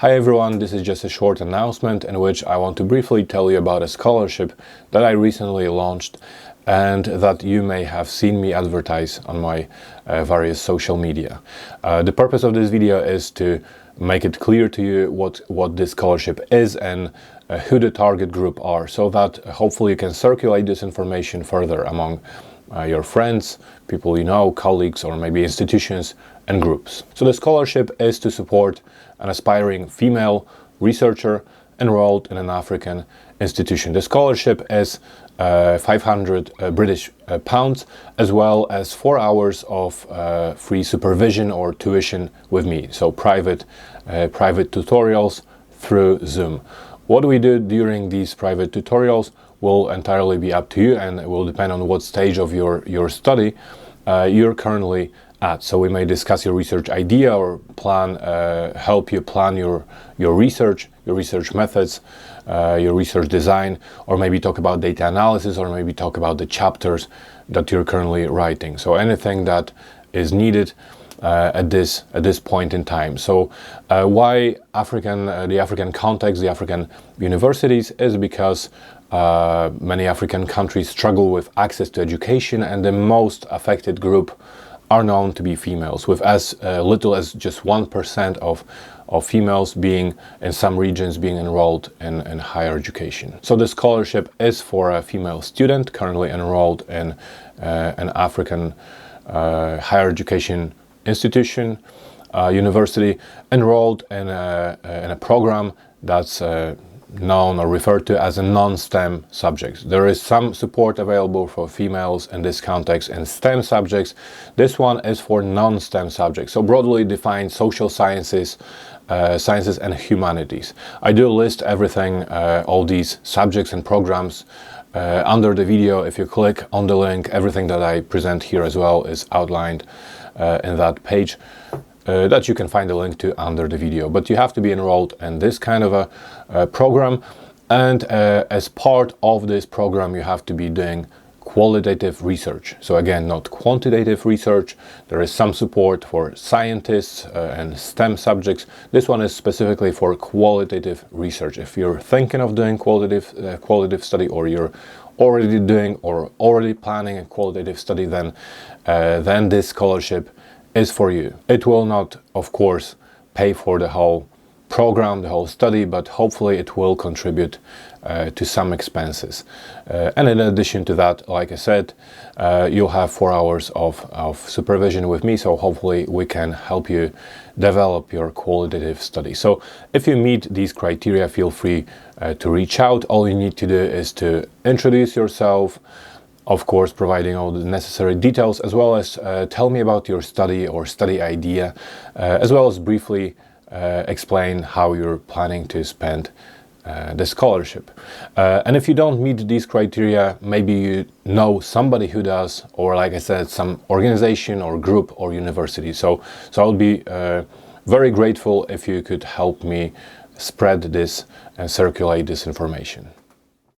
Hi everyone, this is just a short announcement in which I want to briefly tell you about a scholarship that I recently launched and that you may have seen me advertise on my various social media. The purpose of this video is to make it clear to you what this scholarship is and who the target group are, so that hopefully you can circulate this information further among your friends, people you know, colleagues, or maybe institutions and groups. So the scholarship is to support an aspiring female researcher enrolled in an African institution. The scholarship is 500 British pounds, as well as 4 hours of free supervision or tuition with me, so private tutorials through Zoom. What we do during these private tutorials will entirely be up to you, and it will depend on what stage of your study you're currently at. So we may discuss your research idea or plan, help you plan your research methods, your research design, or maybe talk about data analysis, or maybe talk about the chapters that you're currently writing. So anything that is needed at this point in time. So why the African context, the African universities, is because many African countries struggle with access to education, and the most affected group are known to be females, with as little as just 1% of females being, in some regions, being enrolled in higher education. So the scholarship is for a female student currently enrolled in an African higher education institution, university, enrolled in a program that's known or referred to as a non-STEM subjects. There is some support available for females in this context in STEM subjects. This one is for non-STEM subjects, so broadly defined social sciences, sciences and humanities. I do list everything, all these subjects and programs under the video. If you click on the link, everything that I present here as well is outlined in that page. That you can find a link to under the video. But you have to be enrolled in this kind of a program, and as part of this program you have to be doing qualitative research. So again, not quantitative research. There is some support for scientists and STEM subjects. This one is specifically for qualitative research. If you're thinking of doing qualitative study, or you're already doing or already planning a qualitative study, then this scholarship is for you. It will not, of course, pay for the whole program, the whole study, but hopefully it will contribute to some expenses. And in addition to that, like I said, you'll have 4 hours of supervision with me, so hopefully we can help you develop your qualitative study. So if you meet these criteria, feel free to reach out. All you need to do is to introduce yourself, of course providing all the necessary details, as well as tell me about your study or study idea, as well as briefly explain how you're planning to spend the scholarship. And if you don't meet these criteria, maybe you know somebody who does, or like I said, some organization or group or university. So I'll be very grateful if you could help me spread this and circulate this information.